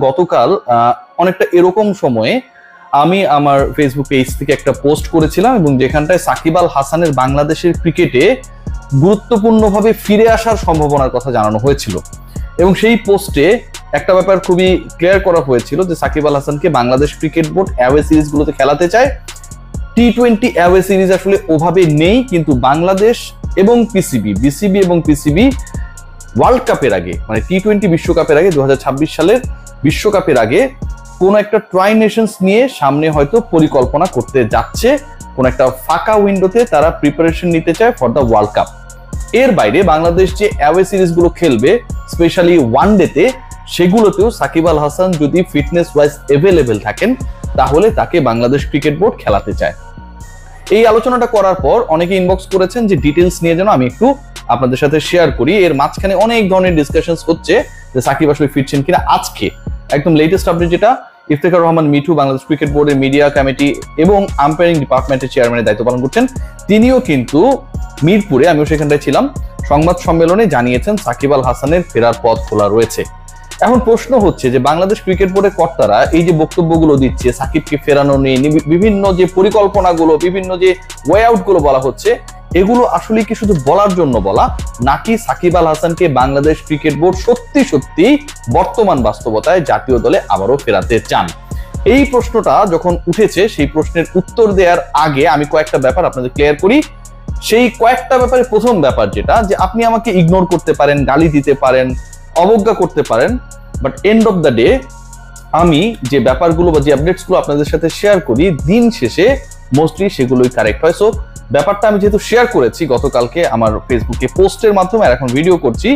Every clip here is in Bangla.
গতকাল অনেকটা এরকম সময়ে আমি আমার ফেসবুক পেজ থেকে একটা পোস্ট করেছিলাম এবং যেখানটায় সাকিব আল হাসানের বাংলাদেশের ক্রিকেটে গুরুত্বপূর্ণভাবে ফিরে আসার সম্ভাবনার কথা জানানো হয়েছিল। এবং সেই পোস্টে একটা ব্যাপার খুবই ক্লিয়ার করা হয়েছিল যে সাকিব আল হাসানকে বাংলাদেশ ক্রিকেট বোর্ড অ্যাওয়ে সিরিজগুলোতে খেলাতে চায়। টি-20 অ্যাওয়ে সিরিজ আসলে ওভাবে নেই, কিন্তু বাংলাদেশ এবং বিসিবি এবং পিসিবি ওয়ার্ল্ড কাপের আগে, মানে টি-20 বিশ্বকাপের আগে 2026 সালের বিশ্বকাপের আগে কোন একটা ট্রাই নেশনস নিয়ে সামনে হয়তো পরিকল্পনা করতে যাচ্ছে। কোন একটা ফাঁকা উইন্ডোতে তারা প্রিপারেশন নিতে চায় ফর দ্য ওয়ার্ল্ড কাপ। এর বাইরে বাংলাদেশ যে অ্যাওয়ে সিরিজগুলো খেলবে, স্পেশালি ওয়ানডেতে, সেগুলোতেও সাকিব আল হাসান যদি ফিটনেস ওয়াইজ এভেলেবেল থাকেন তাহলে তাকে বাংলাদেশ ক্রিকেট বোর্ড খেলাতে চায়। এই আলোচনাটা করার পর অনেকে ইনবক্স করেছেন যে ডিটেলস নিয়ে যেন আমি একটু আপনাদের সাথে শেয়ার করি। এর মাঝখানে অনেক ধরনের ডিসকাশনস হচ্ছে যে সাকিব আসলে ফিরছেন কিনা। আজকে একদম লেটেস্ট আপডেট যেটা, ইফতেখার রহমান মিঠু বাংলাদেশ ক্রিকেট বোর্ডের মিডিয়া কমিটি এবং আম্পায়ারিং ডিপার্টমেন্টের চেয়ারম্যানের দায়িত্ব পালন করছেন, তিনিও কিন্তু মিরপুরে, আমিও সেখানটায় ছিলাম, সংবাদ সম্মেলনে জানিয়েছেন সাকিব আল হাসানের ফেরার পথ খোলা রয়েছে। এখন প্রশ্ন হচ্ছে যে বাংলাদেশ ক্রিকেট বোর্ডের কর্তারা এই যে বক্তব্যগুলো দিচ্ছে সাকিবকে ফেরানো নিয়ে, বিভিন্ন যে পরিকল্পনাগুলো, বিভিন্ন যে ওয়ে আউট গুলো বলা হচ্ছে, এগুলো আসলে কি শুধু বলার জন্য বলা, নাকি সাকিব আল হাসানকে বাংলাদেশ ক্রিকেট বোর্ড সত্যি সত্যি বর্তমান বাস্তবতায় জাতীয় দলে আবারও ফেরাতে চান? এই প্রশ্নটা যখন উঠেছে, সেই প্রশ্নের উত্তর দেওয়ার আগে আমি কয়েকটা ব্যাপার আপনাদের ক্লিয়ার করি। সেই কয়েকটা ব্যাপারে প্রথম ব্যাপার যেটা, যে আপনি আমাকে ইগনোর করতে পারেন, গালি দিতে পারেন, অবজ্ঞা করতে পারেন, but end of the day আমি যে ব্যাপারগুলো বা যে আপডেটসগুলো আপনাদের সাথে শেয়ার করি, দিন শেষে মোস্টলি সেগুলোই কারেক্ট হয়। সো ব্যাপারটা আমি যেহেতু শেয়ার করেছি গতকালকে আমার ফেসবুকে পোস্টের মাধ্যমে, আর এখন ভিডিও করছি,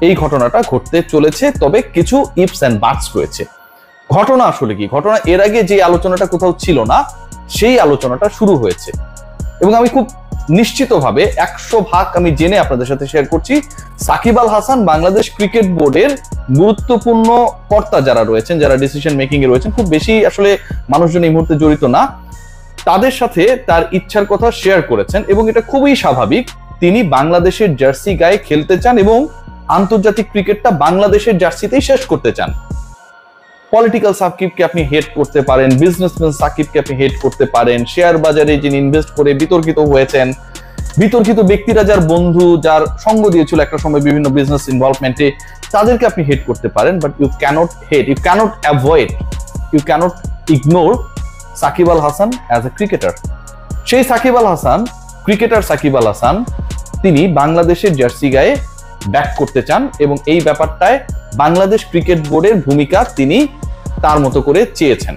এই ঘটনাটা ঘটতে চলেছে, তবে কিছু ইফস অ্যান্ড বাটস রয়েছে। ঘটনা আসলে কি, ঘটনা এর আগে যে আলোচনাটা কোথাও ছিল না, সেই আলোচনাটা শুরু হয়েছে এবং আমি খুব নিশ্চিতভাবে 100% আমি জেনে আপনাদের সাথে শেয়ার করছি। সাকিব আল হাসান বাংলাদেশ ক্রিকেট বোর্ডের গুরুত্বপূর্ণ কর্তা যারা রয়েছেন, যারা ডিসিশন মেকিং এ রয়েছেন, খুব বেশি আসলে মানুষজন এই মুহূর্তে জড়িত না, তাদের সাথে তার ইচ্ছার কথা শেয়ার করেছেন এবং এটা খুবই স্বাভাবিক। তিনি বাংলাদেশের জার্সি গায়ে খেলতে চান এবং আন্তর্জাতিক ক্রিকেটটা বাংলাদেশের জার্সিতেই শেষ করতে চান। পলিটিক্যাল সাকিবকে আপনি হেড করতে পারেন, বিজনেসম্যান সাকিবকে আপনি হেড করতে পারেন, শেয়ার বাজারে যিনি ইনভেস্ট করে বিতর্কিত হয়েছেন, বিতর্কিত ব্যক্তিরা যার বন্ধু, যার সঙ্গ দিয়েছিল একটা সময় বিভিন্ন বিজনেস ইনভলভমেন্টে, তাদেরকে আপনি হেড করতে পারেন। But you can't hate, you can't avoid, you can't ignore Shakib Al Hasan as a cricketer. সেই সাকিব আল হাসান, ক্রিকেটার সাকিব আল হাসান, তিনি বাংলাদেশের জার্সি গায়ে ব্যাক করতে চান এবং এই ব্যাপারটায় বাংলাদেশ ক্রিকেট বোর্ডের ভূমিকা তিনি তার মতো করে চেয়েছেন।